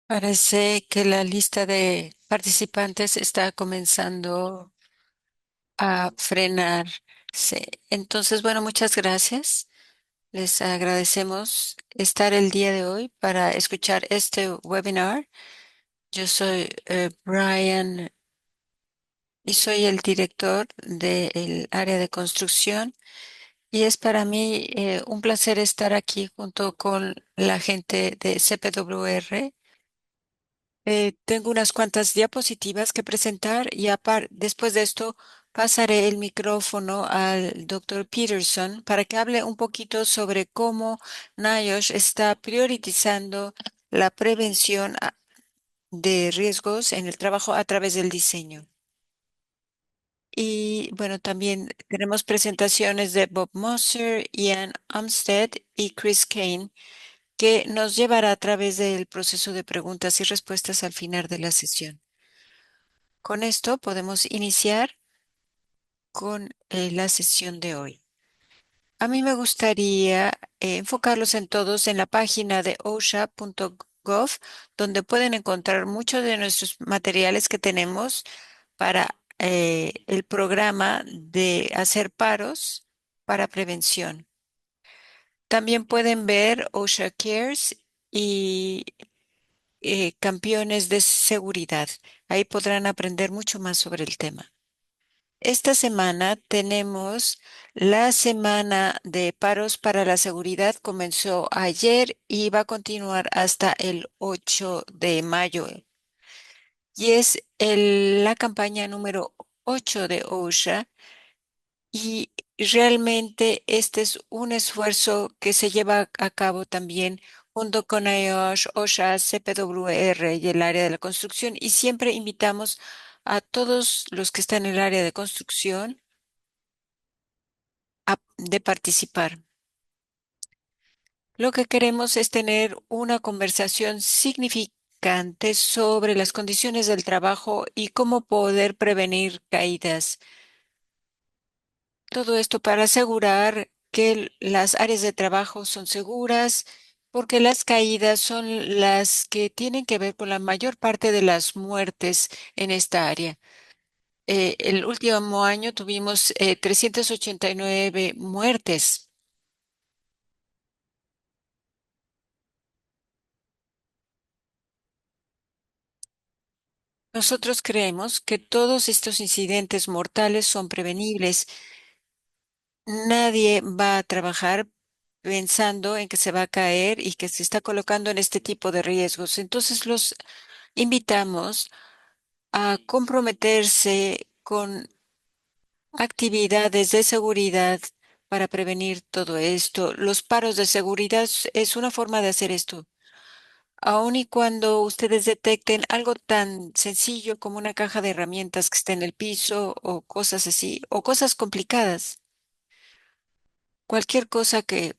Parece que la lista de participantes está comenzando a frenarse. Entonces, bueno, muchas gracias. Les agradecemos estar el día de hoy para escuchar este webinar. Yo soy Brian y soy el director del área de construcción y es para mí un placer estar aquí junto con la gente de CPWR. Tengo unas cuantas diapositivas que presentar y después de esto pasaré el micrófono al doctor Peterson para que hable un poquito sobre cómo NIOSH está priorizando la prevención de riesgos en el trabajo a través del diseño. Y bueno, también tenemos presentaciones de Bob Moser, Ian Umstead y Chris Kane, que nos llevará a través del proceso de preguntas y respuestas al final de la sesión. Con esto podemos iniciar con la sesión de hoy. A mí me gustaría enfocarlos en todos en la página de osha.gov, donde pueden encontrar muchos de nuestros materiales que tenemos para el programa de hacer paros para prevención. También pueden ver OSHA Cares y campeones de seguridad. Ahí podrán aprender mucho más sobre el tema. Esta semana tenemos la semana de paros para la seguridad. Comenzó ayer y va a continuar hasta el 8 de mayo. Y es la campaña número 8 de OSHA. Y realmente este es un esfuerzo que se lleva a cabo también junto con IOSH, OSHA, CPWR y el área de la construcción. Y siempre invitamos a todos los que están en el área de construcción de participar. Lo que queremos es tener una conversación significante sobre las condiciones del trabajo y cómo poder prevenir caídas. Todo esto para asegurar que las áreas de trabajo son seguras, porque las caídas son las que tienen que ver con la mayor parte de las muertes en esta área. El último año tuvimos 389 muertes. Nosotros creemos que todos estos incidentes mortales son prevenibles. Nadie va a trabajar pensando en que se va a caer y que se está colocando en este tipo de riesgos. Entonces los invitamos a comprometerse con actividades de seguridad para prevenir todo esto. Los paros de seguridad es una forma de hacer esto. Aun y cuando ustedes detecten algo tan sencillo como una caja de herramientas que está en el piso o cosas así, o cosas complicadas, cualquier cosa que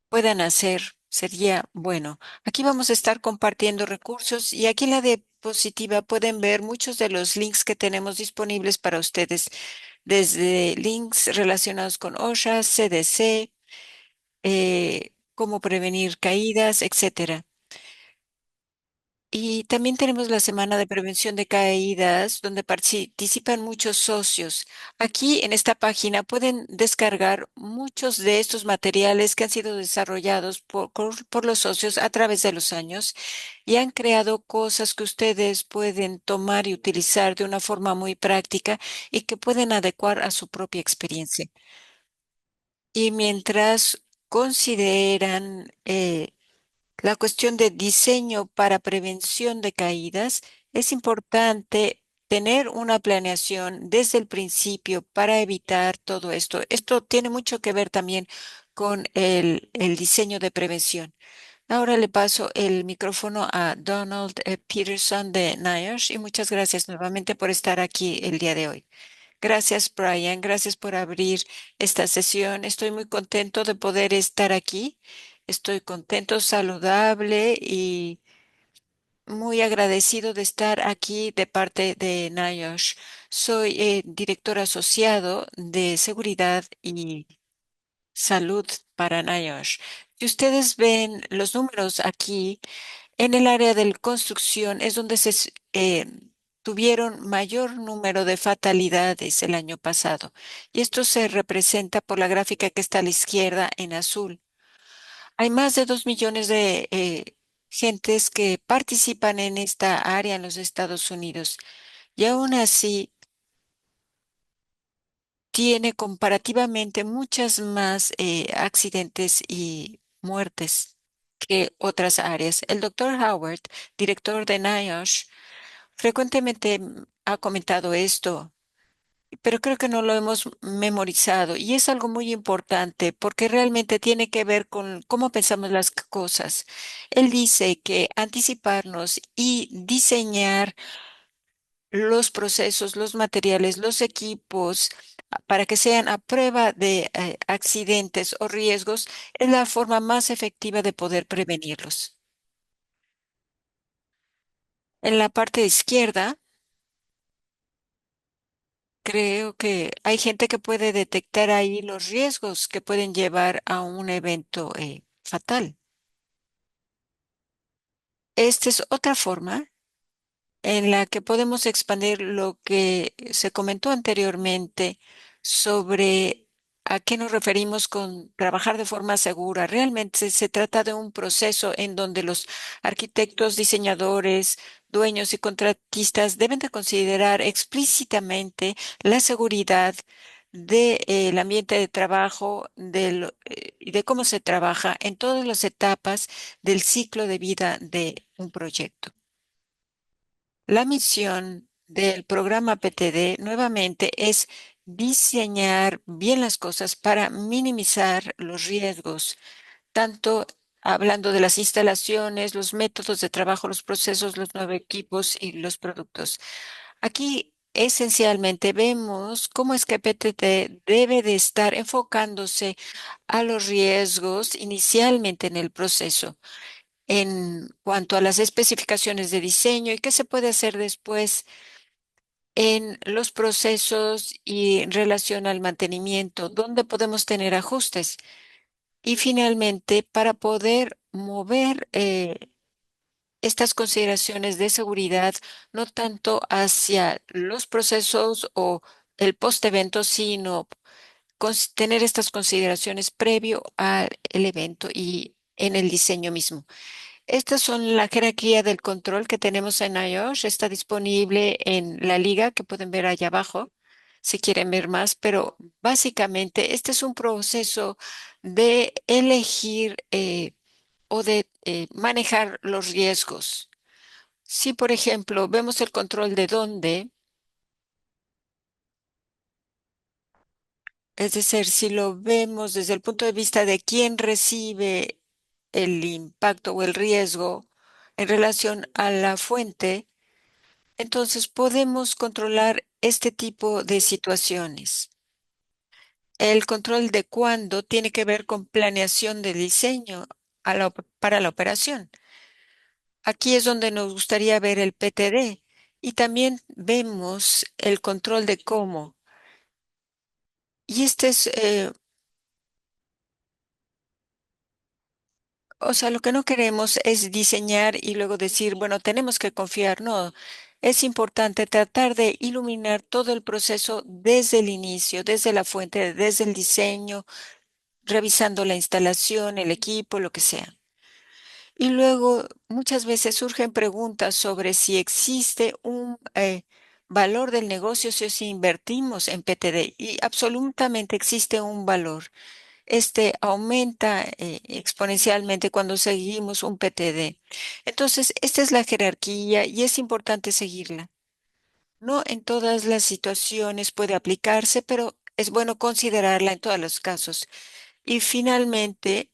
puedan hacer sería bueno. Aquí vamos a estar compartiendo recursos y aquí en la diapositiva pueden ver muchos de los links que tenemos disponibles para ustedes, desde links relacionados con OSHA, CDC, cómo prevenir caídas, etcétera. Y también tenemos la semana de prevención de caídas, donde participan muchos socios. Aquí en esta página pueden descargar muchos de estos materiales que han sido desarrollados por los socios a través de los años y han creado cosas que ustedes pueden tomar y utilizar de una forma muy práctica y que pueden adecuar a su propia experiencia. Y mientras consideran la cuestión de diseño para prevención de caídas, es importante tener una planeación desde el principio para evitar todo esto. Esto tiene mucho que ver también con el diseño de prevención. Ahora le paso el micrófono a Donald Peterson de NIOSH y muchas gracias nuevamente por estar aquí el día de hoy. Gracias, Brian. Gracias por abrir esta sesión. Estoy muy contento de poder estar aquí. Estoy contento, saludable y muy agradecido de estar aquí de parte de NIOSH. Soy director asociado de seguridad y salud para NIOSH. Si ustedes ven los números aquí, En el área de la construcción es donde tuvieron mayor número de fatalidades el año pasado. Y esto se representa por la gráfica que está a la izquierda en azul. Hay más de 2 millones de gentes que participan en esta área en los Estados Unidos. Y aún así tiene comparativamente muchas más accidentes y muertes que otras áreas. El doctor Howard, director de NIOSH, frecuentemente ha comentado esto, pero creo que no lo hemos memorizado y es algo muy importante porque realmente tiene que ver con cómo pensamos las cosas. Él dice que anticiparnos y diseñar los procesos, los materiales, los equipos para que sean a prueba de accidentes o riesgos es la forma más efectiva de poder prevenirlos. En la parte izquierda, creo que hay gente que puede detectar ahí los riesgos que pueden llevar a un evento fatal. Esta es otra forma en la que podemos expandir lo que se comentó anteriormente sobre a qué nos referimos con trabajar de forma segura. Realmente se trata de un proceso en donde los arquitectos, diseñadores, dueños y contratistas deben de considerar explícitamente la seguridad del ambiente de trabajo y de cómo se trabaja en todas las etapas del ciclo de vida de un proyecto. La misión del programa PTD nuevamente es diseñar bien las cosas para minimizar los riesgos, tanto hablando de las instalaciones, los métodos de trabajo, los procesos, los nuevos equipos y los productos. Aquí esencialmente vemos cómo es que PTT debe de estar enfocándose a los riesgos inicialmente en el proceso en cuanto a las especificaciones de diseño y qué se puede hacer después en los procesos y en relación al mantenimiento, dónde podemos tener ajustes. Y finalmente, para poder mover estas consideraciones de seguridad, no tanto hacia los procesos o el post-evento, sino tener estas consideraciones previo al evento y en el diseño mismo. Estas son la jerarquía del control que tenemos en iOS. Está disponible en la liga que pueden ver allá abajo si quieren ver más, pero básicamente este es un proceso de elegir o de manejar los riesgos. Si, por ejemplo, vemos el control de dónde, es decir, si lo vemos desde el punto de vista de quién recibe el impacto o el riesgo en relación a la fuente, entonces podemos controlar este tipo de situaciones. El control de cuándo tiene que ver con planeación de diseño para la operación. Aquí es donde nos gustaría ver el PTD y también vemos el control de cómo. Y este es, o sea, lo que no queremos es diseñar y luego decir, bueno, tenemos que confiar. No, es importante tratar de iluminar todo el proceso desde el inicio, desde la fuente, desde el diseño, revisando la instalación, el equipo, lo que sea. Y luego muchas veces surgen preguntas sobre si existe un valor del negocio si invertimos en PTD. Y absolutamente existe un valor. Este aumenta exponencialmente cuando seguimos un PTD. Entonces, esta es la jerarquía y es importante seguirla. No en todas las situaciones puede aplicarse, pero es bueno considerarla en todos los casos. Y finalmente,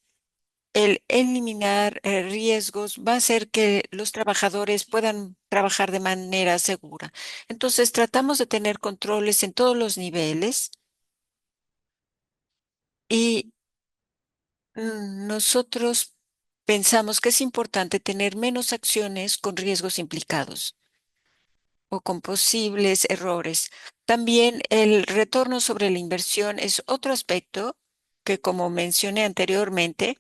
el eliminar riesgos va a hacer que los trabajadores puedan trabajar de manera segura. Entonces, tratamos de tener controles en todos los niveles y nosotros pensamos que es importante tener menos acciones con riesgos implicados o con posibles errores. También el retorno sobre la inversión es otro aspecto que, como mencioné anteriormente,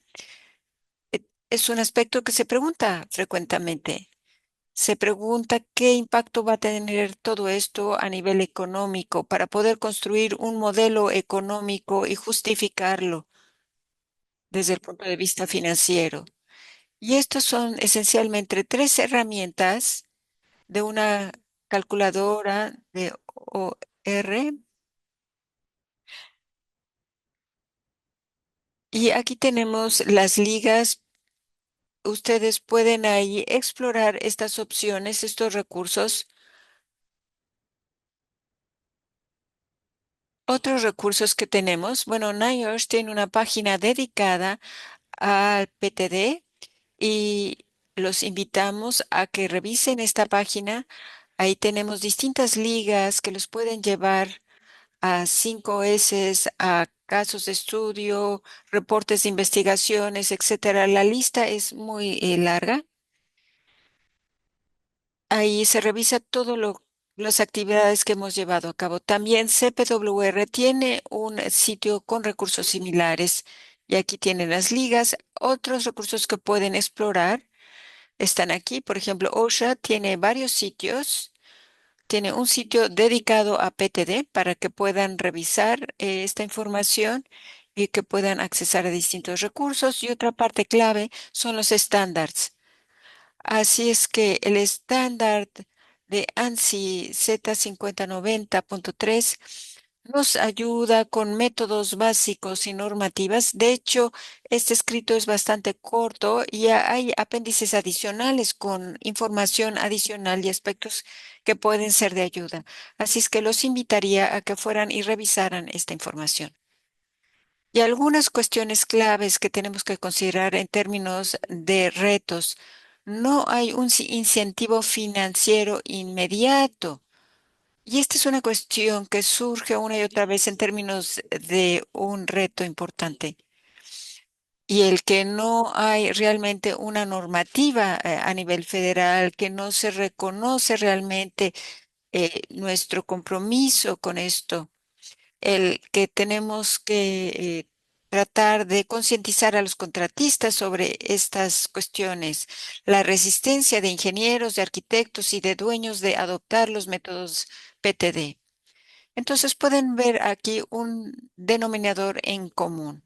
Es un aspecto que se pregunta frecuentemente. Se pregunta qué impacto va a tener todo esto a nivel económico para poder construir un modelo económico y justificarlo desde el punto de vista financiero. Y estos son esencialmente tres herramientas de una calculadora de OR. Y aquí tenemos las ligas. Ustedes pueden ahí explorar estas opciones, estos recursos. Otros recursos que tenemos, bueno, NIOSH tiene una página dedicada al PTD y los invitamos a que revisen esta página. Ahí tenemos distintas ligas que los pueden llevar a 5S, a casos de estudio, reportes de investigaciones, etcétera. La lista es muy larga. Ahí se revisa todo las actividades que hemos llevado a cabo. También CPWR tiene un sitio con recursos similares y aquí tienen las ligas. Otros recursos que pueden explorar están aquí. Por ejemplo, OSHA tiene varios sitios. Tiene un sitio dedicado a PTD para que puedan revisar esta información y que puedan accesar a distintos recursos. Y otra parte clave son los estándares. Así es que el estándar de ANSI Z5090.3 nos ayuda con métodos básicos y normativas. De hecho, este escrito es bastante corto y hay apéndices adicionales con información adicional y aspectos que pueden ser de ayuda. Así es que los invitaría a que fueran y revisaran esta información. Y algunas cuestiones claves que tenemos que considerar en términos de retos. No hay un incentivo financiero inmediato. Y esta es una cuestión que surge una y otra vez en términos de un reto importante. Y el que no hay realmente una normativa a nivel federal, que no se reconoce realmente nuestro compromiso con esto, el que tenemos que tratar de concientizar a los contratistas sobre estas cuestiones, la resistencia de ingenieros, de arquitectos y de dueños de adoptar los métodos PTD. Entonces pueden ver aquí un denominador en común.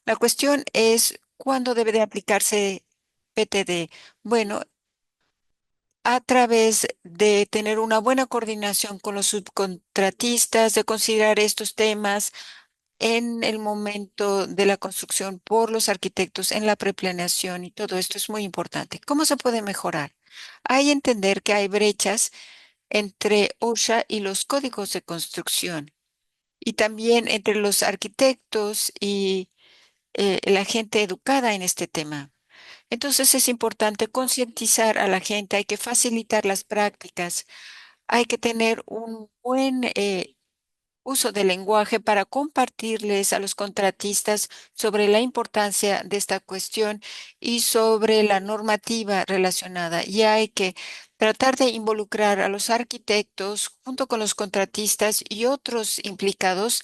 La cuestión es cuándo debe de aplicarse PTD. Bueno, a través de tener una buena coordinación con los subcontratistas, de considerar estos temas en el momento de la construcción por los arquitectos, en la preplaneación y todo esto es muy importante. ¿Cómo se puede mejorar? Hay entender que hay brechas entre OSHA y los códigos de construcción y también entre los arquitectos y la gente educada en este tema. Entonces es importante concientizar a la gente, hay que facilitar las prácticas, hay que tener un buen uso del lenguaje para compartirles a los contratistas sobre la importancia de esta cuestión y sobre la normativa relacionada. Y hay que tratar de involucrar a los arquitectos junto con los contratistas y otros implicados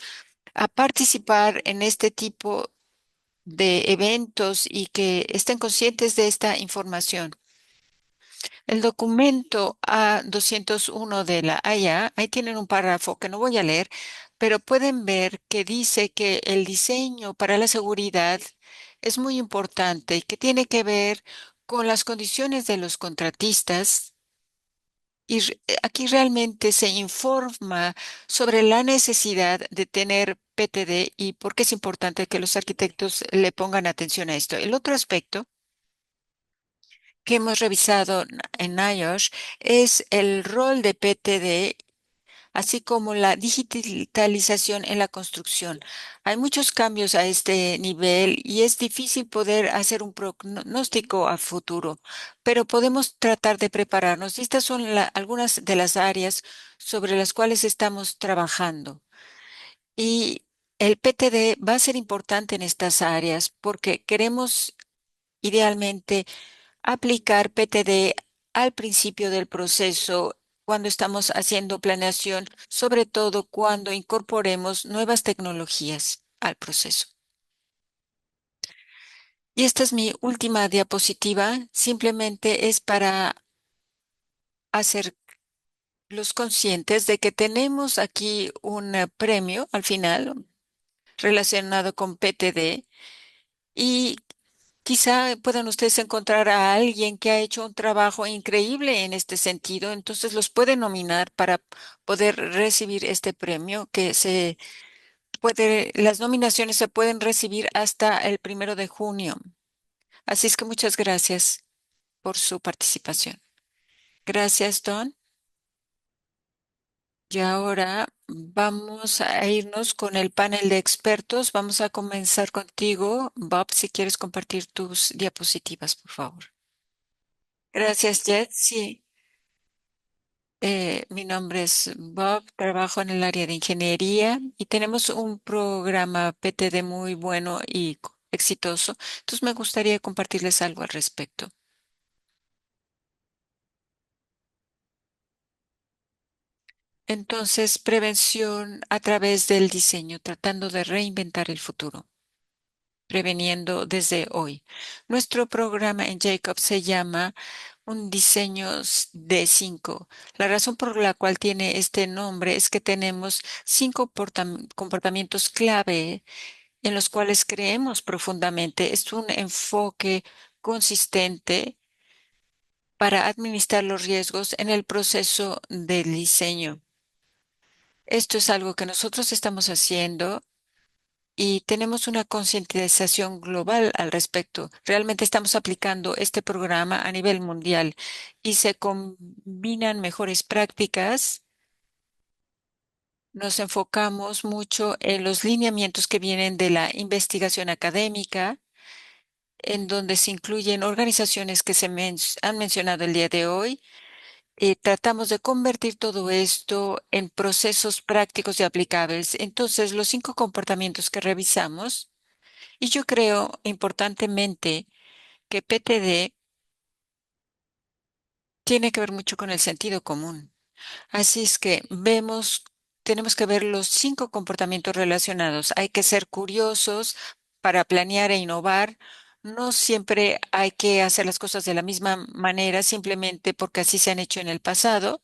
a participar en este tipo de eventos y que estén conscientes de esta información. El documento A201 de la AIA, ahí tienen un párrafo que no voy a leer, pero pueden ver que dice que el diseño para la seguridad es muy importante y que tiene que ver con las condiciones de los contratistas. Y aquí realmente se informa sobre la necesidad de tener PTD y por qué es importante que los arquitectos le pongan atención a esto. El otro aspecto que hemos revisado en NIOSH es el rol de PTD, así como la digitalización en la construcción. Hay muchos cambios a este nivel y es difícil poder hacer un pronóstico a futuro, pero podemos tratar de prepararnos. Y estas son algunas de las áreas sobre las cuales estamos trabajando. Y el PTD va a ser importante en estas áreas porque queremos idealmente aplicar PTD al principio del proceso cuando estamos haciendo planeación, sobre todo cuando incorporemos nuevas tecnologías al proceso. Y esta es mi última diapositiva. Simplemente es para hacerlos conscientes de que tenemos aquí un premio al final relacionado con PTD y quizá puedan ustedes encontrar a alguien que ha hecho un trabajo increíble en este sentido, entonces los pueden nominar para poder recibir este premio las nominaciones se pueden recibir hasta el 1 de junio. Así es que muchas gracias por su participación. Gracias, Don. Y ahora vamos a irnos con el panel de expertos. Vamos a comenzar contigo, Bob, si quieres compartir tus diapositivas, por favor. Gracias, Jet. Sí, mi nombre es Bob, trabajo en el área de ingeniería y tenemos un programa PTD muy bueno y exitoso. Entonces me gustaría compartirles algo al respecto. Entonces, prevención a través del diseño, tratando de reinventar el futuro, preveniendo desde hoy. Nuestro programa en Jacob se llama un diseño D5. La razón por la cual tiene este nombre es que tenemos cinco comportamientos clave en los cuales creemos profundamente. Es un enfoque consistente para administrar los riesgos en el proceso del diseño. Esto es algo que nosotros estamos haciendo y tenemos una concientización global al respecto. Realmente estamos aplicando este programa a nivel mundial y se combinan mejores prácticas. Nos enfocamos mucho en los lineamientos que vienen de la investigación académica, en donde se incluyen organizaciones que han mencionado el día de hoy. Tratamos de convertir todo esto en procesos prácticos y aplicables. Entonces, los cinco comportamientos que revisamos, y yo creo importantemente que PTD tiene que ver mucho con el sentido común. Así es que tenemos que ver los cinco comportamientos relacionados. Hay que ser curiosos para planear e innovar. No siempre hay que hacer las cosas de la misma manera simplemente porque así se han hecho en el pasado.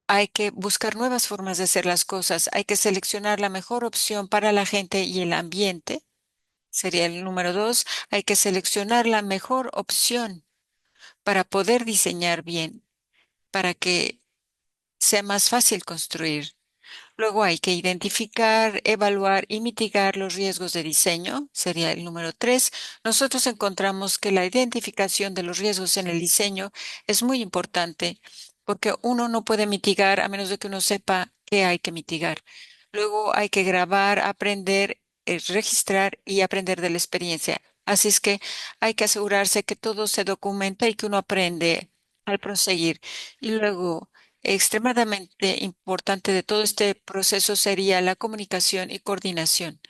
Hay que buscar nuevas formas de hacer las cosas. Hay que seleccionar la mejor opción para la gente y el ambiente. Sería el número dos. Hay que seleccionar la mejor opción para poder diseñar bien, para que sea más fácil construir. Luego hay que identificar, evaluar y mitigar los riesgos de diseño. Sería el número tres. Nosotros encontramos que la identificación de los riesgos en el diseño es muy importante porque uno no puede mitigar a menos de que uno sepa qué hay que mitigar. Luego hay que grabar, aprender, registrar y aprender de la experiencia. Así es que hay que asegurarse que todo se documenta y que uno aprende al proseguir. Y luego extremadamente importante de todo este proceso sería la comunicación y coordinación.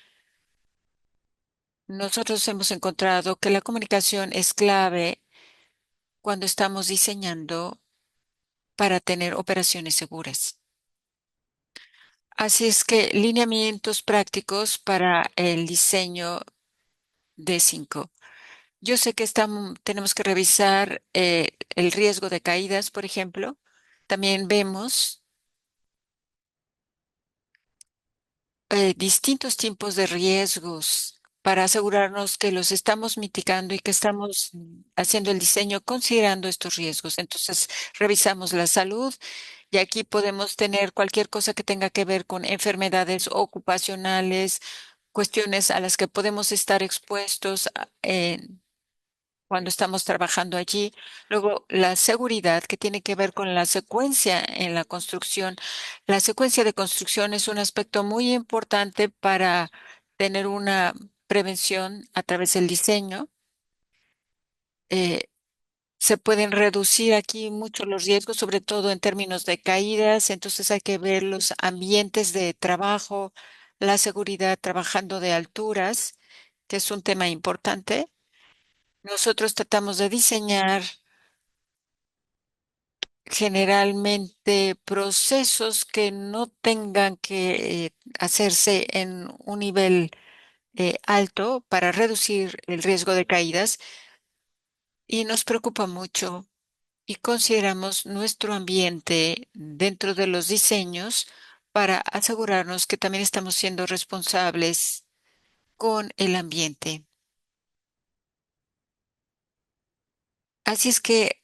Nosotros hemos encontrado que la comunicación es clave cuando estamos diseñando para tener operaciones seguras. Así es que lineamientos prácticos para el diseño D5. Yo sé que tenemos que revisar el riesgo de caídas, por ejemplo. También vemos distintos tipos de riesgos para asegurarnos que los estamos mitigando y que estamos haciendo el diseño considerando estos riesgos. Entonces, revisamos la salud y aquí podemos tener cualquier cosa que tenga que ver con enfermedades ocupacionales, cuestiones a las que podemos estar expuestos cuando estamos trabajando allí. Luego, la seguridad que tiene que ver con la secuencia en la construcción. La secuencia de construcción es un aspecto muy importante para tener una prevención a través del diseño. Eh, Se pueden reducir aquí mucho los riesgos, sobre todo en términos de caídas. Entonces hay que ver los ambientes de trabajo, la seguridad trabajando de alturas, que es un tema importante. Nosotros tratamos de diseñar generalmente procesos que no tengan que hacerse en un nivel alto para reducir el riesgo de caídas y nos preocupa mucho y consideramos nuestro ambiente dentro de los diseños para asegurarnos que también estamos siendo responsables con el ambiente. Así es que,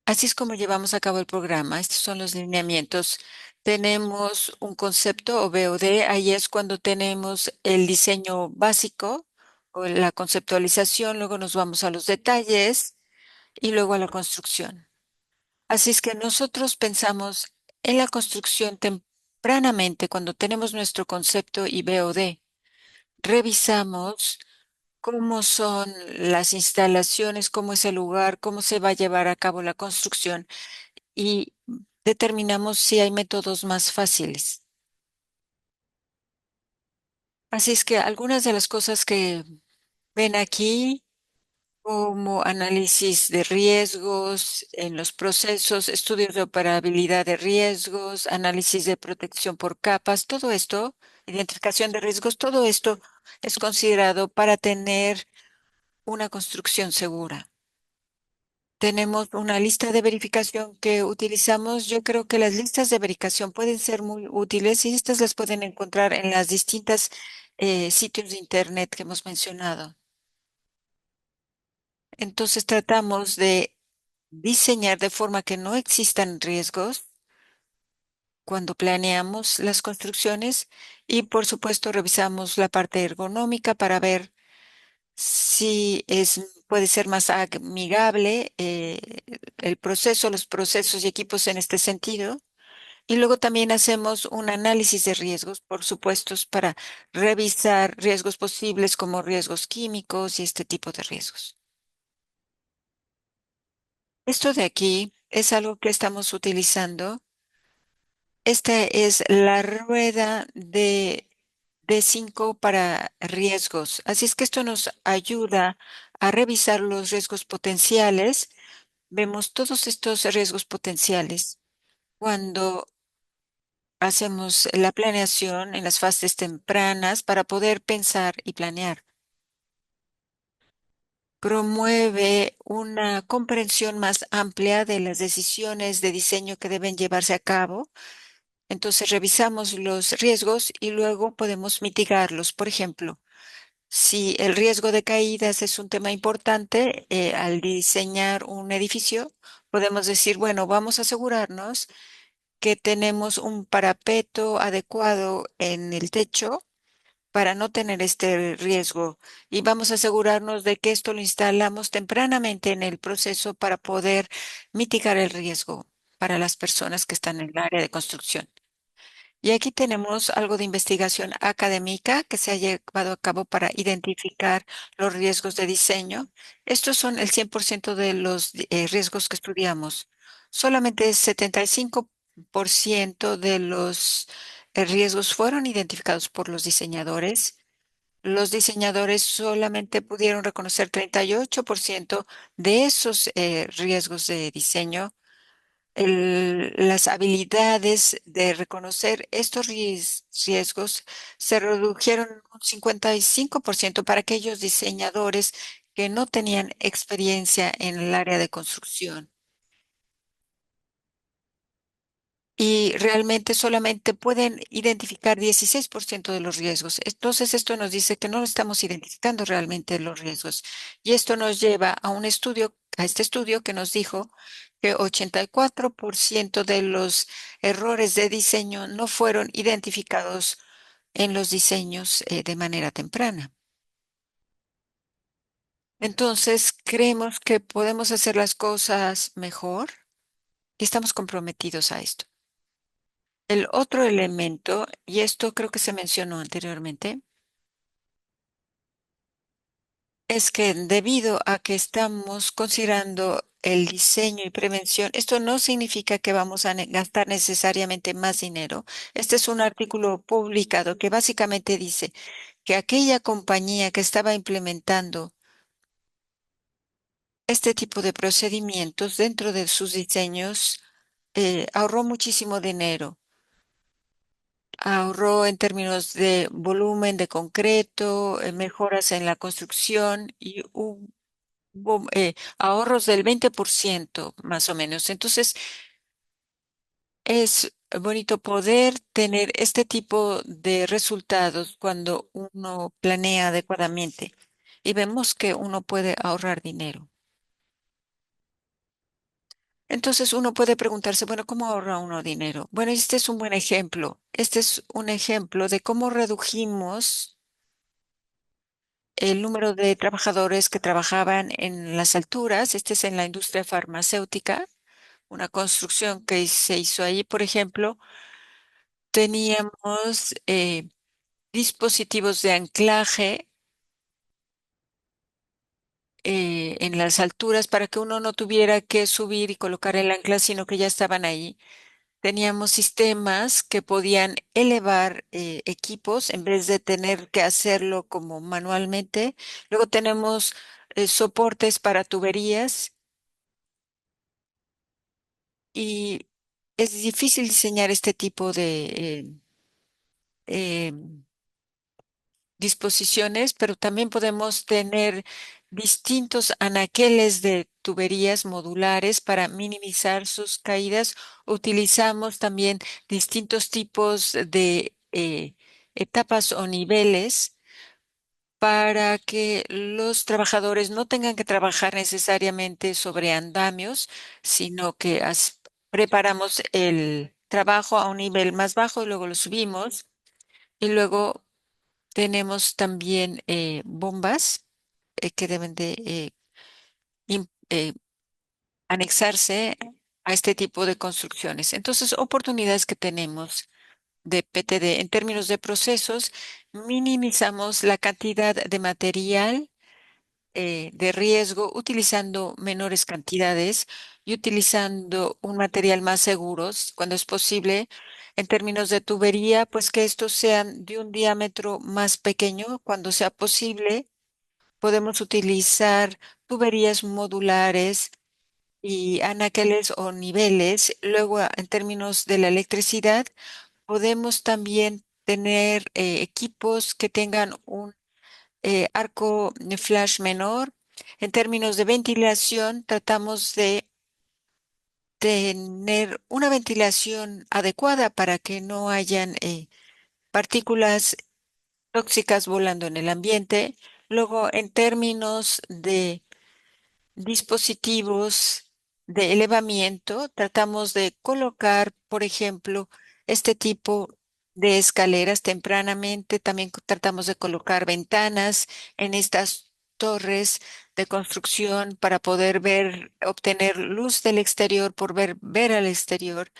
así es como llevamos a cabo el programa. Estos son los lineamientos. Tenemos un concepto o BOD, ahí es cuando tenemos el diseño básico o la conceptualización, luego nos vamos a los detalles y luego a la construcción. Así es que nosotros pensamos en la construcción tempranamente cuando tenemos nuestro concepto y BOD. Revisamos cómo son las instalaciones, cómo es el lugar, cómo se va a llevar a cabo la construcción y determinamos si hay métodos más fáciles. Así es que algunas de las cosas que ven aquí, como análisis de riesgos en los procesos, estudios de operabilidad de riesgos, análisis de protección por capas, todo esto, identificación de riesgos, todo esto es considerado para tener una construcción segura. Tenemos una lista de verificación que utilizamos. Yo creo que las listas de verificación pueden ser muy útiles y estas las pueden encontrar en las distintas sitios de Internet que hemos mencionado. Entonces tratamos de diseñar de forma que no existan riesgos cuando planeamos las construcciones y por supuesto revisamos la parte ergonómica para ver si puede ser más amigable el proceso, los procesos y equipos en este sentido. Y luego también hacemos un análisis de riesgos, por supuesto, para revisar riesgos posibles como riesgos químicos y este tipo de riesgos. Esto de aquí es algo que estamos utilizando. Esta es la rueda de 5 para riesgos. Así es que esto nos ayuda a revisar los riesgos potenciales. Vemos todos estos riesgos potenciales cuando hacemos la planeación en las fases tempranas para poder pensar y planear. Promueve una comprensión más amplia de las decisiones de diseño que deben llevarse a cabo. Entonces revisamos los riesgos y luego podemos mitigarlos. Por ejemplo, si el riesgo de caídas es un tema importante, al diseñar un edificio, podemos decir, bueno, vamos a asegurarnos que tenemos un parapeto adecuado en el techo para no tener este riesgo y vamos a asegurarnos de que esto lo instalamos tempranamente en el proceso para poder mitigar el riesgo para las personas que están en el área de construcción. Y aquí tenemos algo de investigación académica que se ha llevado a cabo para identificar los riesgos de diseño. Estos son el 100% de los riesgos que estudiamos. Solamente 75% de los riesgos fueron identificados por los diseñadores. Los diseñadores solamente pudieron reconocer 38% de esos riesgos de diseño. Las habilidades de reconocer estos riesgos se redujeron un 55% para aquellos diseñadores que no tenían experiencia en el área de construcción. Y realmente solamente pueden identificar 16% de los riesgos. Entonces, esto nos dice que no estamos identificando realmente los riesgos. Y esto nos lleva a un estudio, a este estudio que nos dijo que 84% de los errores de diseño no fueron identificados en los diseños de manera temprana. Entonces, creemos que podemos hacer las cosas mejor y estamos comprometidos a esto. El otro elemento, y esto creo que se mencionó anteriormente, es que debido a que estamos considerando el diseño y prevención, esto no significa que vamos a gastar necesariamente más dinero. Este es un artículo publicado que básicamente dice que aquella compañía que estaba implementando este tipo de procedimientos dentro de sus diseños ahorró muchísimo dinero. ahorró en términos de volumen de concreto, mejoras en la construcción y hubo ahorros del 20% más o menos. Entonces, es bonito poder tener este tipo de resultados cuando uno planea adecuadamente y vemos que uno puede ahorrar dinero. Entonces uno puede preguntarse, bueno, ¿cómo ahorra uno dinero? Bueno, este es un buen ejemplo. Este es un ejemplo de cómo redujimos el número de trabajadores que trabajaban en las alturas. Este es en la industria farmacéutica, una construcción que se hizo allí, por ejemplo. Teníamos dispositivos de anclaje en las alturas para que uno no tuviera que subir y colocar el ancla, sino que ya estaban ahí. Teníamos sistemas que podían elevar equipos en vez de tener que hacerlo como manualmente. Luego tenemos soportes para tuberías y es difícil diseñar este tipo de eh, disposiciones, pero también podemos tener distintos anaqueles de tuberías modulares para minimizar sus caídas. Utilizamos también distintos tipos de etapas o niveles para que los trabajadores no tengan que trabajar necesariamente sobre andamios, sino que preparamos el trabajo a un nivel más bajo y luego lo subimos. Y luego tenemos también bombas que deben de anexarse a este tipo de construcciones. Entonces, oportunidades que tenemos de PTD en términos de procesos, minimizamos la cantidad de material de riesgo utilizando menores cantidades y utilizando un material más seguro cuando es posible. En términos de tubería, pues que estos sean de un diámetro más pequeño cuando sea posible. Podemos utilizar tuberías modulares y anaqueles o niveles. Luego, en términos de la electricidad, podemos también tener equipos que tengan un arco de flash menor. En términos de ventilación, tratamos de tener una ventilación adecuada para que no hayan partículas tóxicas volando en el ambiente. Luego, en términos de dispositivos de elevamiento, tratamos de colocar, por ejemplo, este tipo de escaleras tempranamente. También tratamos de colocar ventanas en estas torres de construcción para poder ver, obtener luz del exterior, por ver al exterior.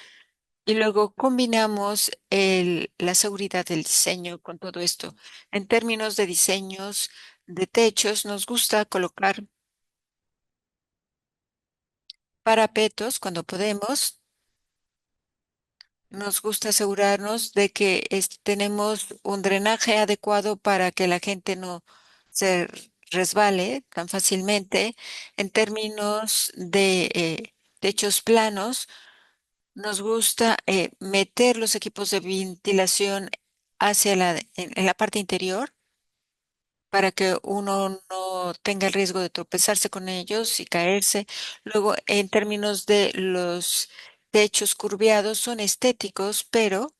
Y luego combinamos la seguridad del diseño con todo esto. En términos de diseños de techos, nos gusta colocar parapetos cuando podemos. Nos gusta asegurarnos de que tenemos un drenaje adecuado para que la gente no se resbale tan fácilmente. En términos de techos planos, nos gusta meter los equipos de ventilación hacia en la parte interior para que uno no tenga el riesgo de tropezarse con ellos y caerse. Luego, en términos de los techos curviados, son estéticos, pero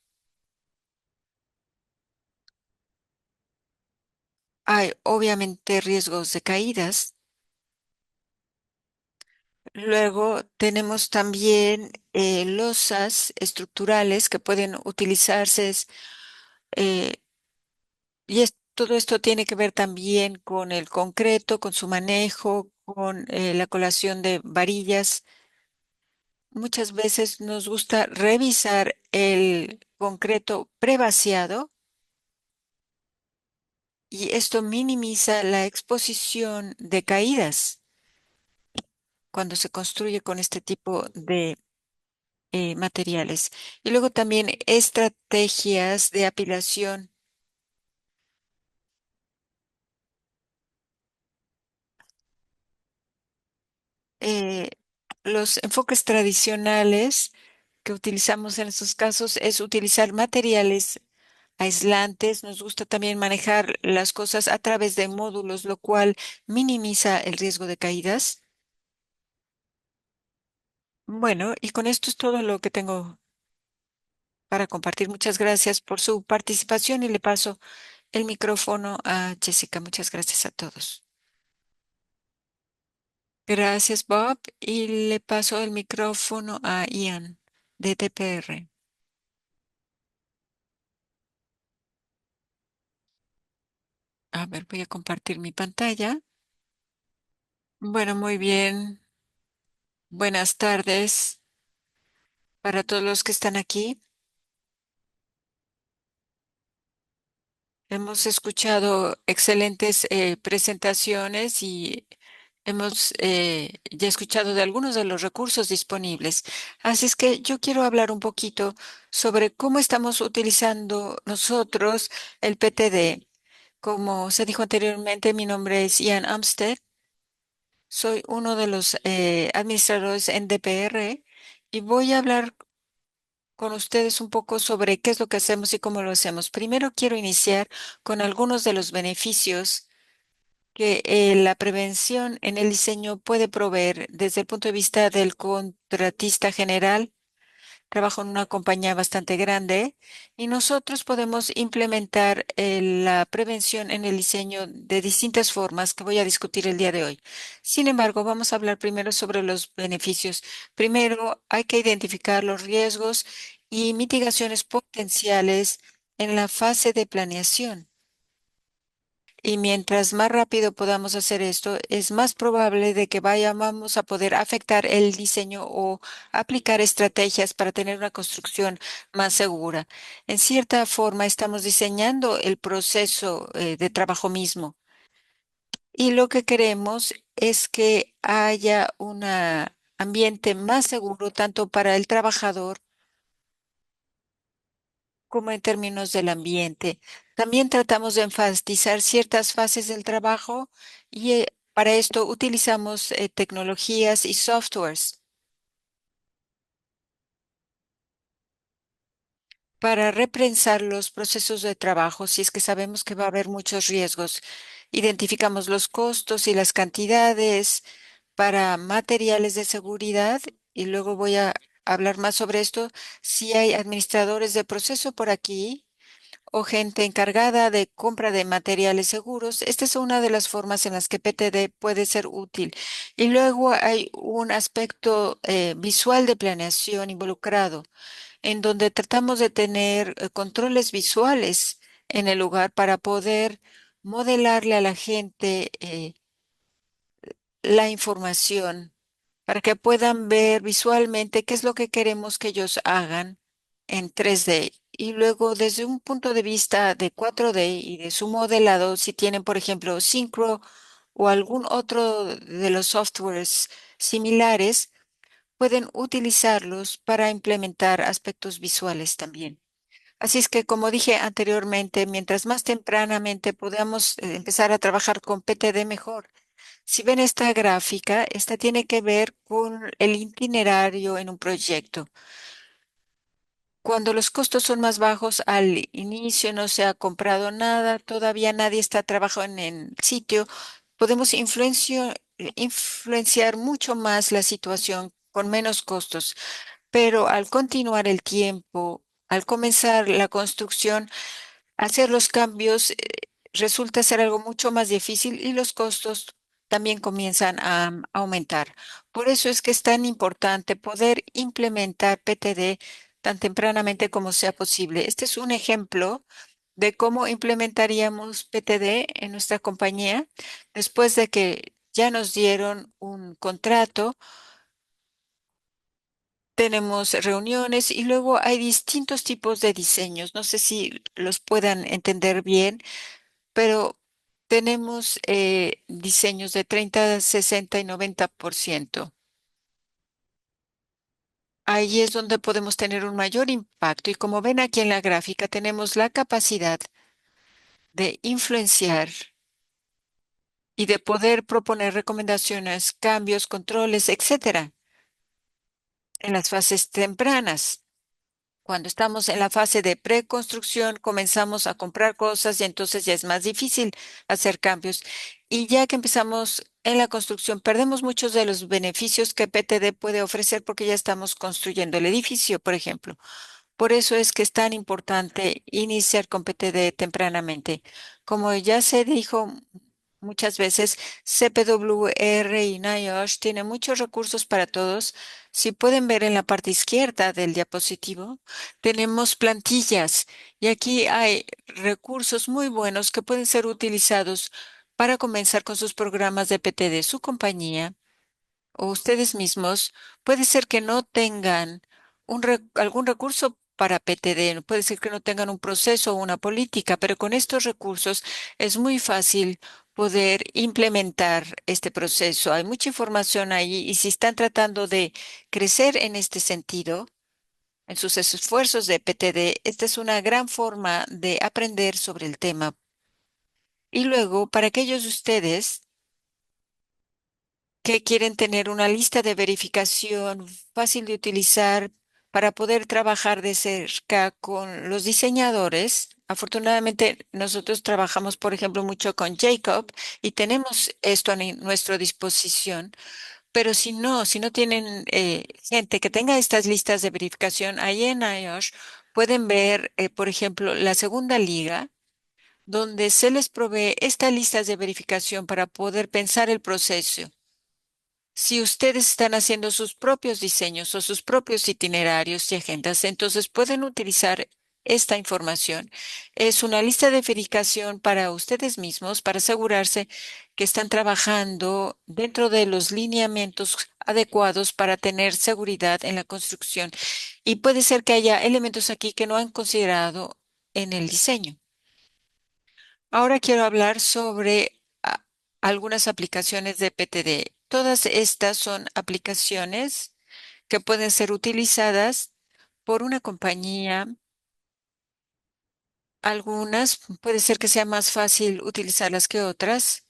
hay obviamente riesgos de caídas. Luego tenemos también losas estructurales que pueden utilizarse eh, todo esto tiene que ver también con el concreto, con su manejo, con la colación de varillas. Muchas veces nos gusta revisar el concreto prevaciado y esto minimiza la exposición de caídas cuando se construye con este tipo de materiales. Y luego también estrategias de apilación. Eh, los enfoques tradicionales que utilizamos en estos casos es utilizar materiales aislantes. Nos gusta también manejar las cosas a través de módulos, lo cual minimiza el riesgo de caídas. Bueno, y con esto es todo lo que tengo para compartir. Muchas gracias por su participación y le paso el micrófono a Jessica. Muchas gracias a todos. Gracias, Bob. Y le paso el micrófono a Ian de TPR. A ver, voy a compartir mi pantalla. Bueno, muy bien. Buenas tardes para todos los que están aquí. Hemos escuchado excelentes presentaciones y hemos ya escuchado de algunos de los recursos disponibles. Así es que yo quiero hablar un poquito sobre cómo estamos utilizando nosotros el PTD. Como se dijo anteriormente, mi nombre es Ian Amstead. Soy uno de los administradores en DPR y voy a hablar con ustedes un poco sobre qué es lo que hacemos y cómo lo hacemos. Primero quiero iniciar con algunos de los beneficios que la prevención en el diseño puede proveer desde el punto de vista del contratista general. Trabajo en una compañía bastante grande y nosotros podemos implementar la prevención en el diseño de distintas formas que voy a discutir el día de hoy. Sin embargo, vamos a hablar primero sobre los beneficios. Primero, hay que identificar los riesgos y mitigaciones potenciales en la fase de planeación. Y mientras más rápido podamos hacer esto, es más probable de que vayamos a poder afectar el diseño o aplicar estrategias para tener una construcción más segura. En cierta forma, estamos diseñando el proceso de trabajo mismo. Y lo que queremos es que haya un ambiente más seguro tanto para el trabajador como en términos del ambiente. También tratamos de enfatizar ciertas fases del trabajo y para esto utilizamos tecnologías y softwares para reprensar los procesos de trabajo si es que sabemos que va a haber muchos riesgos. Identificamos los costos y las cantidades para materiales de seguridad y luego voy a hablar más sobre esto. Si hay administradores de proceso por aquí o gente encargada de compra de materiales seguros. Esta es una de las formas en las que PTD puede ser útil. Y luego hay un aspecto visual de planeación involucrado, en donde tratamos de tener controles visuales en el lugar para poder modelarle a la gente la información para que puedan ver visualmente qué es lo que queremos que ellos hagan en 3D. Y luego desde un punto de vista de 4D y de su modelado, si tienen, por ejemplo, Synchro o algún otro de los softwares similares, pueden utilizarlos para implementar aspectos visuales también. Así es que, como dije anteriormente, mientras más tempranamente podamos empezar a trabajar con PTD, mejor. Si ven esta gráfica, esta tiene que ver con el itinerario en un proyecto. Cuando los costos son más bajos al inicio, no se ha comprado nada, todavía nadie está trabajando en el sitio, podemos influenciar mucho más la situación con menos costos. Pero al continuar el tiempo, al comenzar la construcción, hacer los cambios resulta ser algo mucho más difícil y los costos también comienzan a aumentar. Por eso es que es tan importante poder implementar PTD tan tempranamente como sea posible. Este es un ejemplo de cómo implementaríamos PTD en nuestra compañía después de que ya nos dieron un contrato. Tenemos reuniones y luego hay distintos tipos de diseños. No sé si los puedan entender bien, pero tenemos diseños de 30, 60 y 90%. Ahí es donde podemos tener un mayor impacto y como ven aquí en la gráfica, tenemos la capacidad de influenciar y de poder proponer recomendaciones, cambios, controles, etcétera, en las fases tempranas. Cuando estamos en la fase de preconstrucción, comenzamos a comprar cosas y entonces ya es más difícil hacer cambios. Y ya que empezamos en la construcción, perdemos muchos de los beneficios que PTD puede ofrecer porque ya estamos construyendo el edificio, por ejemplo. Por eso es que es tan importante iniciar con PTD tempranamente. Como ya se dijo muchas veces, CPWR y NIOSH tienen muchos recursos para todos. Si pueden ver en la parte izquierda del diapositivo, tenemos plantillas y aquí hay recursos muy buenos que pueden ser utilizados para comenzar con sus programas de PTD. Su compañía o ustedes mismos, puede ser que no tengan algún recurso para PTD, puede ser que no tengan un proceso o una política, pero con estos recursos es muy fácil poder implementar este proceso. Hay mucha información ahí y si están tratando de crecer en este sentido, en sus esfuerzos de PTD, esta es una gran forma de aprender sobre el tema. Y luego, para aquellos de ustedes que quieren tener una lista de verificación fácil de utilizar para poder trabajar de cerca con los diseñadores. Afortunadamente, nosotros trabajamos, por ejemplo, mucho con Jacob y tenemos esto a nuestra disposición. Pero si no tienen gente que tenga estas listas de verificación, ahí en iOS pueden ver, por ejemplo, la segunda liga, donde se les provee estas listas de verificación para poder pensar el proceso. Si ustedes están haciendo sus propios diseños o sus propios itinerarios y agendas, entonces pueden utilizar esta información. Es una lista de verificación para ustedes mismos para asegurarse que están trabajando dentro de los lineamientos adecuados para tener seguridad en la construcción. Y puede ser que haya elementos aquí que no han considerado en el diseño. Ahora quiero hablar sobre algunas aplicaciones de PTD. Todas estas son aplicaciones que pueden ser utilizadas por una compañía. Algunas puede ser que sea más fácil utilizarlas que otras.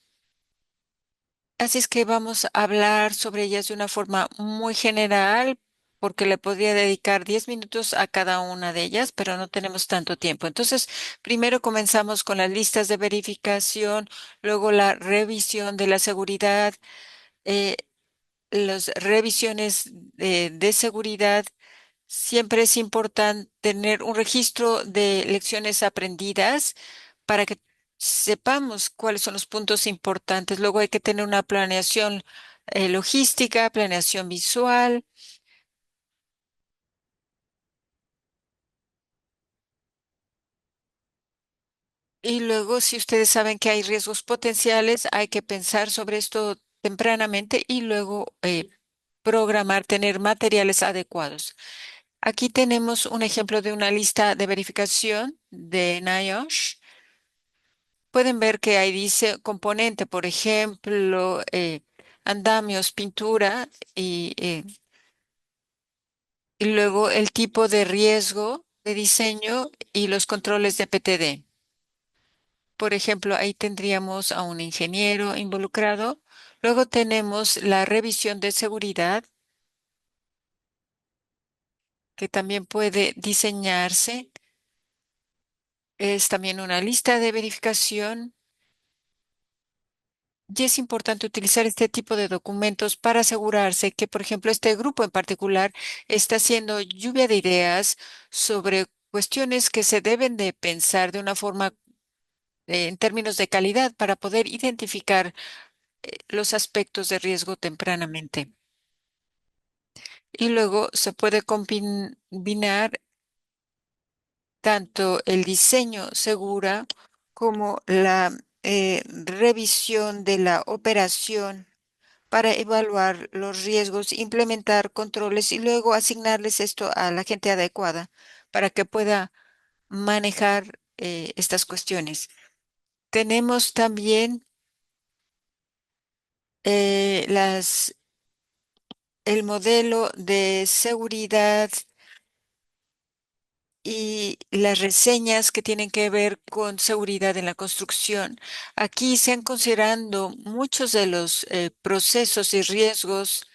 Así es que vamos a hablar sobre ellas de una forma muy general, porque le podría dedicar 10 minutos a cada una de ellas, pero no tenemos tanto tiempo. Entonces, primero comenzamos con las listas de verificación, luego la revisión de la seguridad, eh, las revisiones de seguridad. Siempre es importante tener un registro de lecciones aprendidas para que sepamos cuáles son los puntos importantes. Luego hay que tener una planeación logística, planeación visual. Y luego, si ustedes saben que hay riesgos potenciales, hay que pensar sobre esto tempranamente y luego programar, tener materiales adecuados. Aquí tenemos un ejemplo de una lista de verificación de NIOSH. Pueden ver que ahí dice componente, por ejemplo, andamios, pintura y luego el tipo de riesgo de diseño y los controles de PTD. Por ejemplo, ahí tendríamos a un ingeniero involucrado. Luego tenemos la revisión de seguridad, que también puede diseñarse. Es también una lista de verificación. Y es importante utilizar este tipo de documentos para asegurarse que, por ejemplo, este grupo en particular está haciendo lluvia de ideas sobre cuestiones que se deben de pensar de una forma en términos de calidad para poder identificar los aspectos de riesgo tempranamente. Y luego se puede combinar tanto el diseño segura como la revisión de la operación para evaluar los riesgos, implementar controles y luego asignarles esto a la gente adecuada para que pueda manejar estas cuestiones. Tenemos también el modelo de seguridad y las reseñas que tienen que ver con seguridad en la construcción. Aquí se han considerando muchos de los procesos y riesgos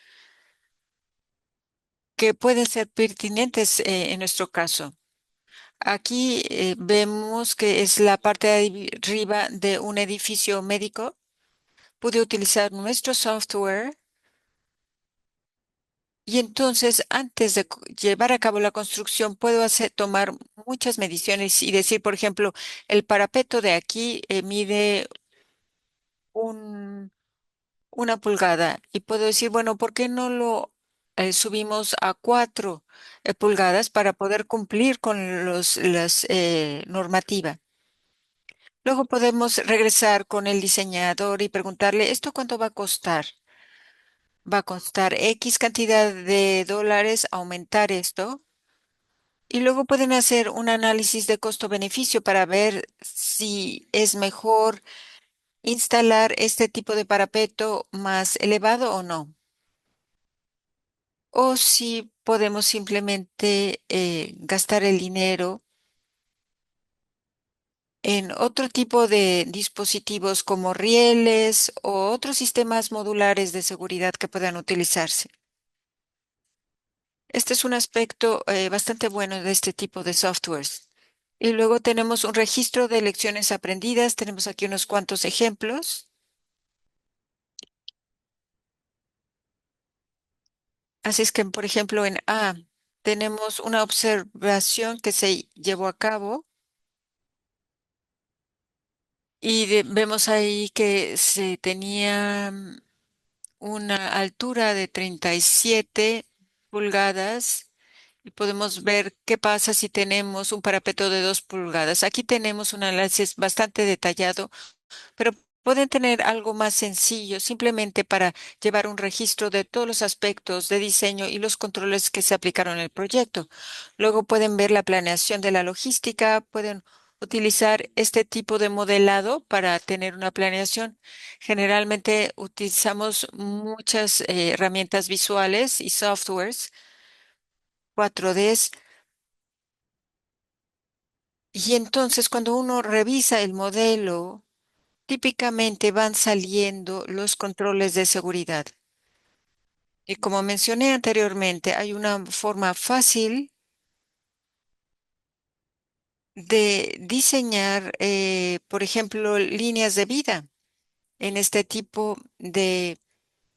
que pueden ser pertinentes en nuestro caso. Aquí vemos que es la parte de arriba de un edificio médico. Pude utilizar nuestro software y entonces antes de llevar a cabo la construcción puedo tomar muchas mediciones y decir, por ejemplo, el parapeto de aquí mide un 1 pulgada y puedo decir, bueno, ¿por qué no lo subimos a 4 pulgadas para poder cumplir con las normativa? Luego podemos regresar con el diseñador y preguntarle, ¿esto cuánto va a costar? Va a costar X cantidad de dólares aumentar esto. Y luego pueden hacer un análisis de costo-beneficio para ver si es mejor instalar este tipo de parapeto más elevado o no. O si podemos simplemente gastar el dinero en otro tipo de dispositivos como rieles o otros sistemas modulares de seguridad que puedan utilizarse. Este es un aspecto bastante bueno de este tipo de softwares. Y luego tenemos un registro de lecciones aprendidas. Tenemos aquí unos cuantos ejemplos. Así es que, por ejemplo, en A tenemos una observación que se llevó a cabo y vemos ahí que se tenía una altura de 37 pulgadas y podemos ver qué pasa si tenemos un parapeto de 2 pulgadas. Aquí tenemos un análisis bastante detallado, pero pueden tener algo más sencillo, simplemente para llevar un registro de todos los aspectos de diseño y los controles que se aplicaron en el proyecto. Luego pueden ver la planeación de la logística, pueden utilizar este tipo de modelado para tener una planeación. Generalmente utilizamos muchas herramientas visuales y softwares 4D. Y entonces cuando uno revisa el modelo, típicamente van saliendo los controles de seguridad. Y como mencioné anteriormente, hay una forma fácil de diseñar, por ejemplo, líneas de vida en este tipo de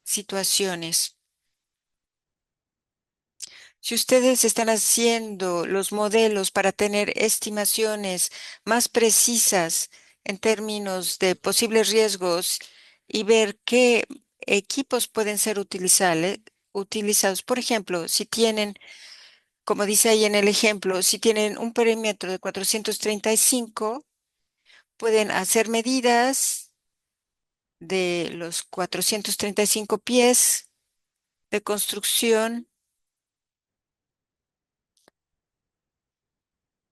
situaciones. Si ustedes están haciendo los modelos para tener estimaciones más precisas en términos de posibles riesgos y ver qué equipos pueden ser utilizados, por ejemplo, si tienen, como dice ahí en el ejemplo, si tienen un perímetro de 435, pueden hacer medidas de los 435 pies de construcción.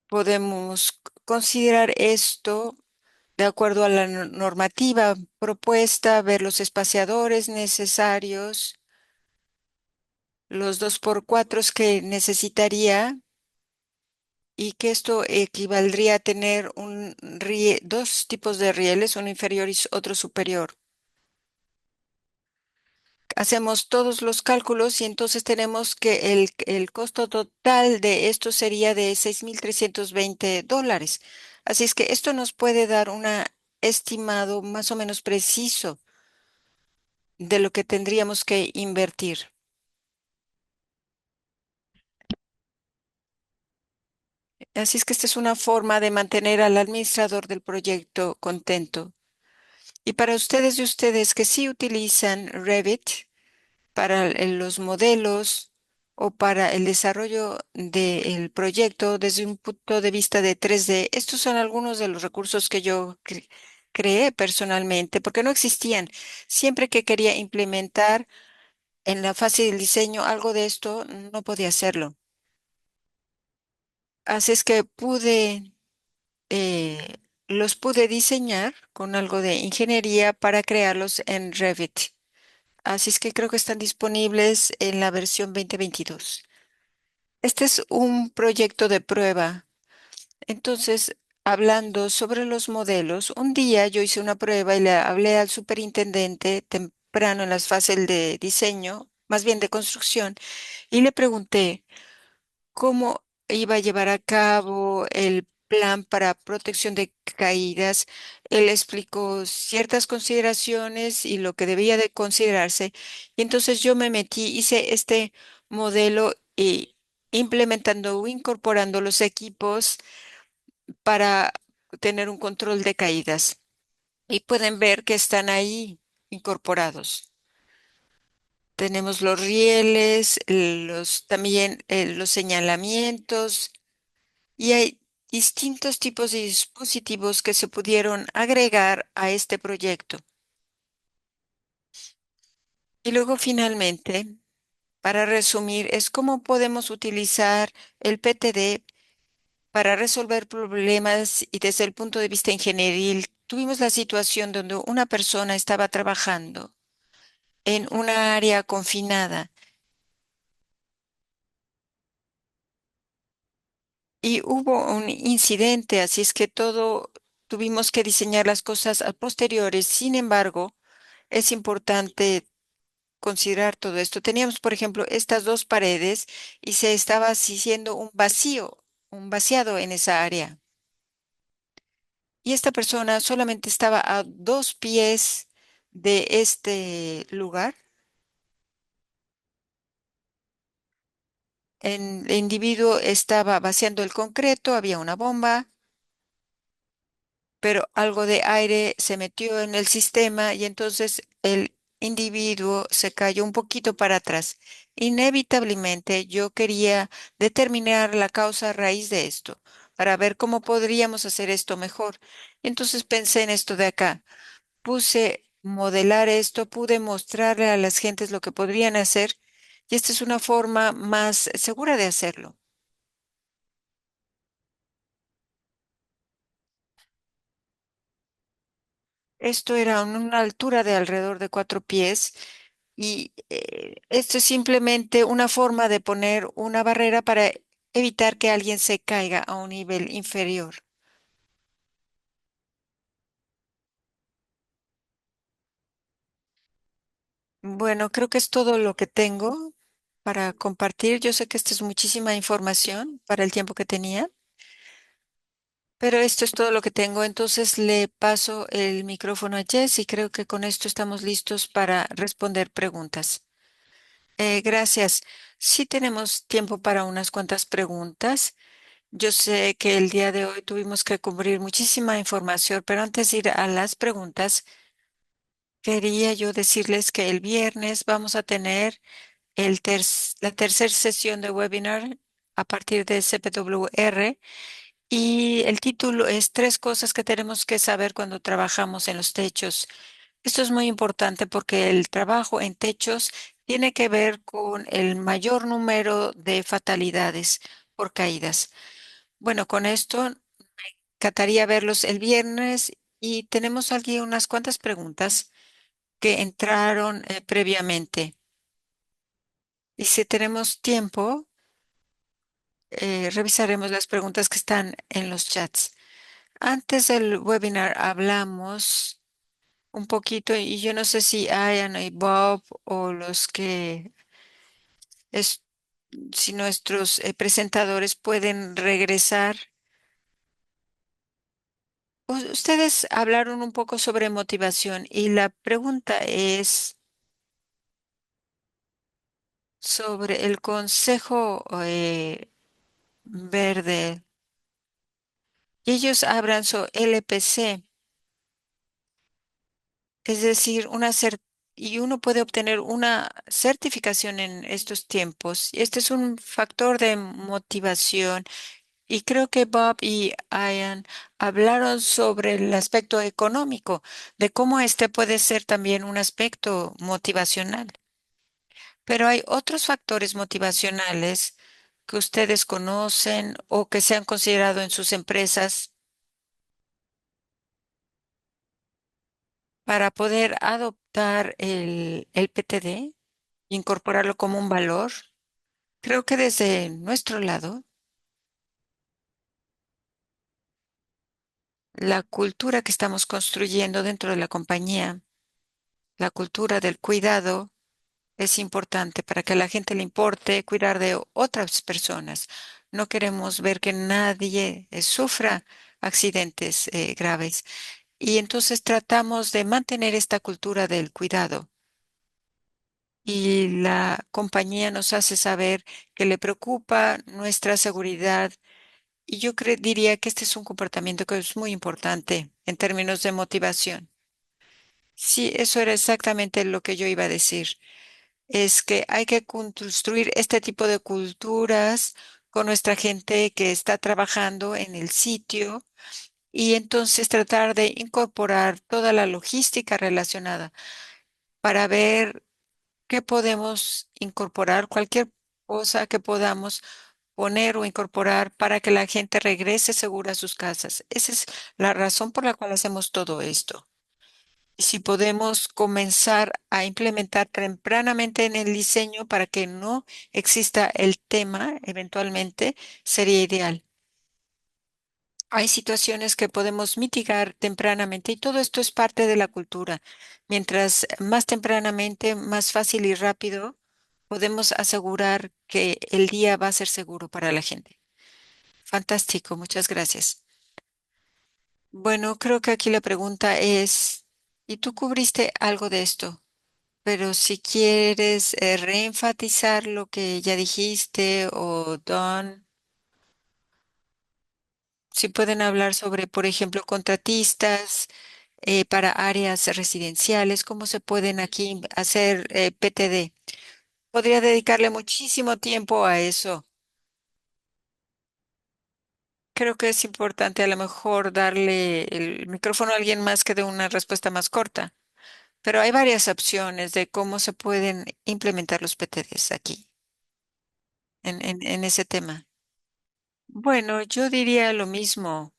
Podemos considerar esto de acuerdo a la normativa propuesta, ver los espaciadores necesarios, los 2x4 que necesitaría y que esto equivaldría a tener dos tipos de rieles, uno inferior y otro superior. Hacemos todos los cálculos y entonces tenemos que el costo total de esto sería de $6,320. Así es que esto nos puede dar un estimado más o menos preciso de lo que tendríamos que invertir. Así es que esta es una forma de mantener al administrador del proyecto contento. Y para ustedes y ustedes que sí utilizan Revit para los modelos o para el desarrollo del proyecto desde un punto de vista de 3D, estos son algunos de los recursos que yo creé personalmente porque no existían. Siempre que quería implementar en la fase del diseño algo de esto, no podía hacerlo. Así es que eh, los pude diseñar con algo de ingeniería para crearlos en Revit. Así es que creo que están disponibles en la versión 2022. Este es un proyecto de prueba. Entonces, hablando sobre los modelos, un día yo hice una prueba y le hablé al superintendente temprano en las fases de diseño, más bien de construcción, y le pregunté cómo iba a llevar a cabo el plan para protección de caídas. Él explicó ciertas consideraciones y lo que debía de considerarse. Y entonces yo me metí, hice este modelo y implementando o incorporando los equipos para tener un control de caídas. Y pueden ver que están ahí incorporados. Tenemos los rieles, también los señalamientos. Y hay distintos tipos de dispositivos que se pudieron agregar a este proyecto. Y luego finalmente, para resumir, es cómo podemos utilizar el PTD para resolver problemas y desde el punto de vista ingenieril. Tuvimos la situación donde una persona estaba trabajando en una área confinada y hubo un incidente, así es que todo tuvimos que diseñar las cosas a posteriores. Sin embargo, es importante considerar todo esto. Teníamos, por ejemplo, estas dos paredes y se estaba haciendo un vacío, un vaciado en esa área. Y esta persona solamente estaba a 2 pies de este lugar. El individuo estaba vaciando el concreto, había una bomba, pero algo de aire se metió en el sistema y entonces el individuo se cayó un poquito para atrás. Inevitablemente yo quería determinar la causa raíz de esto para ver cómo podríamos hacer esto mejor. Entonces pensé en esto de acá. Puse modelar esto, pude mostrarle a las gentes lo que podrían hacer y esta es una forma más segura de hacerlo. Esto era en una altura de alrededor de 4 pies. Y esto es simplemente una forma de poner una barrera para evitar que alguien se caiga a un nivel inferior. Bueno, creo que es todo lo que tengo para compartir. Yo sé que esta es muchísima información para el tiempo que tenía, pero esto es todo lo que tengo. Entonces le paso el micrófono a Jess y creo que con esto estamos listos para responder preguntas. Gracias. Sí tenemos tiempo para unas cuantas preguntas. Yo sé que el día de hoy tuvimos que cubrir muchísima información, pero antes de ir a las preguntas, quería yo decirles que el viernes vamos a tener la tercera sesión de webinar a partir de CPWR y el título es Tres cosas que tenemos que saber cuando trabajamos en los techos. Esto es muy importante porque el trabajo en techos tiene que ver con el mayor número de fatalidades por caídas. Bueno, con esto encantaría verlos el viernes y tenemos aquí unas cuantas preguntas que entraron previamente. Y si tenemos tiempo, revisaremos las preguntas que están en los chats. Antes del webinar hablamos un poquito y yo no sé si Ian y Bob o es- si nuestros presentadores pueden regresar. Ustedes hablaron un poco sobre motivación y la pregunta es sobre el Consejo Verde. Y ellos hablan sobre LPC, es decir, y uno puede obtener una certificación en estos tiempos. Y este es un factor de motivación. Y creo que Bob y Ian hablaron sobre el aspecto económico, de cómo este puede ser también un aspecto motivacional. Pero hay otros factores motivacionales que ustedes conocen o que se han considerado en sus empresas para poder adoptar el PTD, incorporarlo como un valor. Creo que desde nuestro lado, la cultura que estamos construyendo dentro de la compañía, la cultura del cuidado, Es importante para que a la gente le importe cuidar de otras personas. No queremos ver que nadie sufra accidentes graves. Y entonces tratamos de mantener esta cultura del cuidado. Y la compañía nos hace saber que le preocupa nuestra seguridad. Y yo diría que este es un comportamiento que es muy importante en términos de motivación. Sí, eso era exactamente lo que yo iba a decir. Es que hay que construir este tipo de culturas con nuestra gente que está trabajando en el sitio y entonces tratar de incorporar toda la logística relacionada para ver qué podemos incorporar, cualquier cosa que podamos poner o incorporar para que la gente regrese segura a sus casas. Esa es la razón por la cual hacemos todo esto. Y si podemos comenzar a implementar tempranamente en el diseño para que no exista el tema eventualmente, sería ideal. Hay situaciones que podemos mitigar tempranamente y todo esto es parte de la cultura. Mientras más tempranamente, más fácil y rápido, podemos asegurar que el día va a ser seguro para la gente. Fantástico, muchas gracias. Bueno, creo que aquí la pregunta es, ¿y tú cubriste algo de esto? Pero si quieres reenfatizar lo que ya dijiste o Don, si pueden hablar sobre, por ejemplo, contratistas para áreas residenciales, cómo se pueden aquí hacer PTD. Podría dedicarle muchísimo tiempo a eso. Creo que es importante a lo mejor darle el micrófono a alguien más que dé una respuesta más corta, pero hay varias opciones de cómo se pueden implementar los PTDs aquí, en ese tema. Bueno, yo diría lo mismo.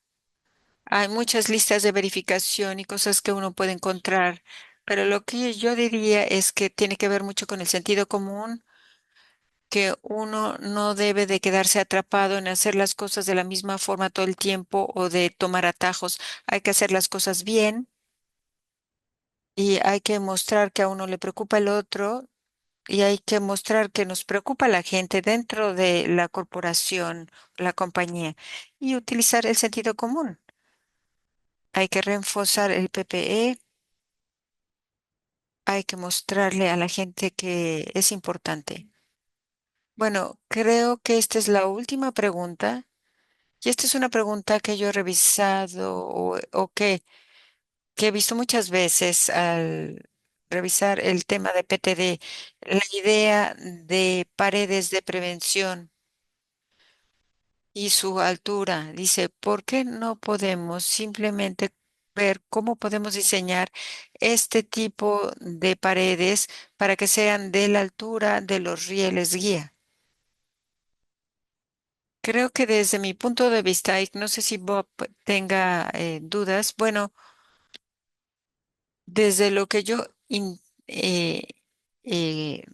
Hay muchas listas de verificación y cosas que uno puede encontrar, pero lo que yo diría es que tiene que ver mucho con el sentido común, que uno no debe de quedarse atrapado en hacer las cosas de la misma forma todo el tiempo o de tomar atajos. Hay que hacer las cosas bien y hay que mostrar que a uno le preocupa el otro y hay que mostrar que nos preocupa la gente dentro de la corporación, la compañía y utilizar el sentido común. Hay que reforzar el PPE, hay que mostrarle a la gente que es importante. Bueno, creo que esta es la última pregunta. Y esta es una pregunta que yo he revisado o que he visto muchas veces al revisar el tema de PTD, la idea de paredes de prevención y su altura. Dice, ¿por qué no podemos simplemente ver cómo podemos diseñar este tipo de paredes para que sean de la altura de los rieles guía? Creo que desde mi punto de vista, y no sé si Bob tenga dudas, bueno, desde lo que yo eh, eh,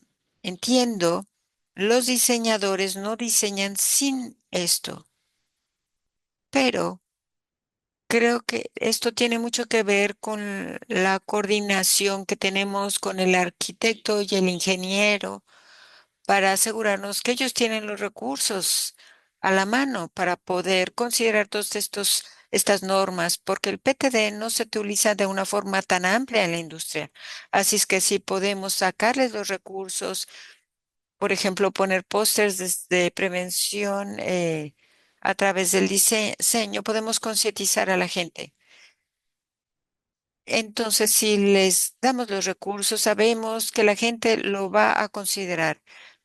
entiendo, los diseñadores no diseñan sin esto, pero creo que esto tiene mucho que ver con la coordinación que tenemos con el arquitecto y el ingeniero para asegurarnos que ellos tienen los recursos a la mano para poder considerar todos estas normas, porque el PTD no se utiliza de una forma tan amplia en la industria. Así es que si podemos sacarles los recursos, por ejemplo, poner pósters de prevención a través del diseño, podemos concientizar a la gente. Entonces, si les damos los recursos, sabemos que la gente lo va a considerar.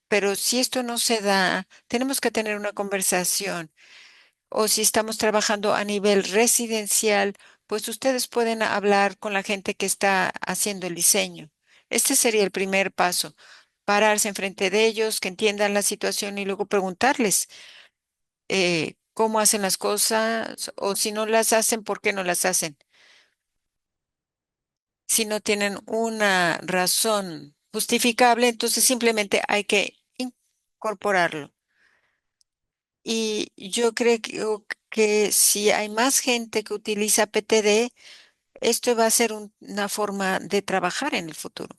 Pero si esto no se da, tenemos que tener una conversación. O si estamos trabajando a nivel residencial, pues ustedes pueden hablar con la gente que está haciendo el diseño. Este sería el primer paso. Pararse enfrente de ellos, que entiendan la situación y luego preguntarles cómo hacen las cosas o si no las hacen, por qué no las hacen. Si no tienen una razón justificable, entonces simplemente hay que incorporarlo. Y yo creo que si hay más gente que utiliza PTD, esto va a ser una forma de trabajar en el futuro.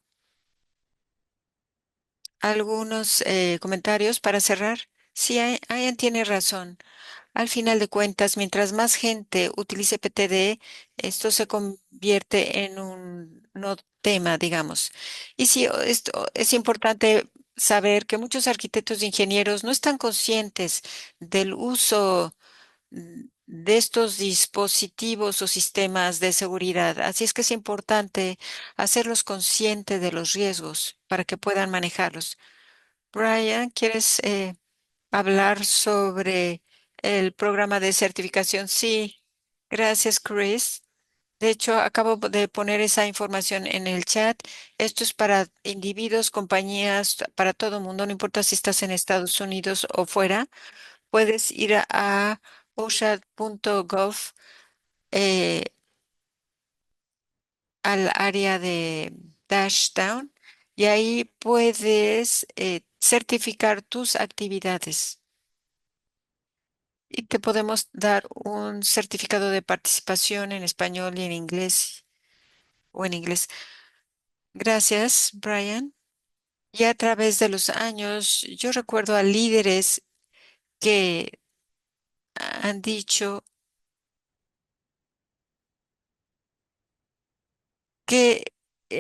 algunos comentarios para cerrar. Sí, Ian tiene razón. Al final de cuentas, mientras más gente utilice PTD, esto se convierte en un no tema, digamos. Y sí, esto es importante saber que muchos arquitectos e ingenieros no están conscientes del uso de estos dispositivos o sistemas de seguridad. Así es que es importante hacerlos conscientes de los riesgos para que puedan manejarlos. Brian, ¿quieres hablar sobre el programa de certificación? Sí, gracias, Chris. De hecho, acabo de poner esa información en el chat. Esto es para individuos, compañías, para todo el mundo, no importa si estás en Estados Unidos o fuera. Puedes ir a OSHA.gov, eh, al área de Dashdown, y ahí puedes certificar tus actividades. Y te podemos dar un certificado de participación en español y en inglés o en inglés. Gracias, Brian. Y a través de los años, yo recuerdo a líderes que han dicho que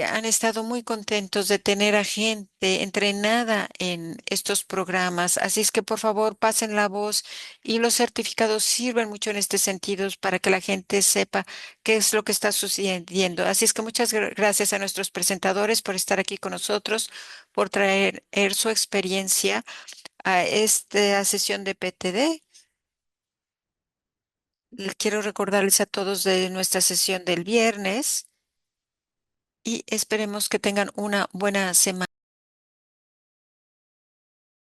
han estado muy contentos de tener a gente entrenada en estos programas. Así es que por favor pasen la voz, y los certificados sirven mucho en este sentido para que la gente sepa qué es lo que está sucediendo. Así es que muchas gracias a nuestros presentadores por estar aquí con nosotros, por traer su experiencia a esta sesión de PTD. Quiero recordarles a todos de nuestra sesión del viernes, y esperemos que tengan una buena semana.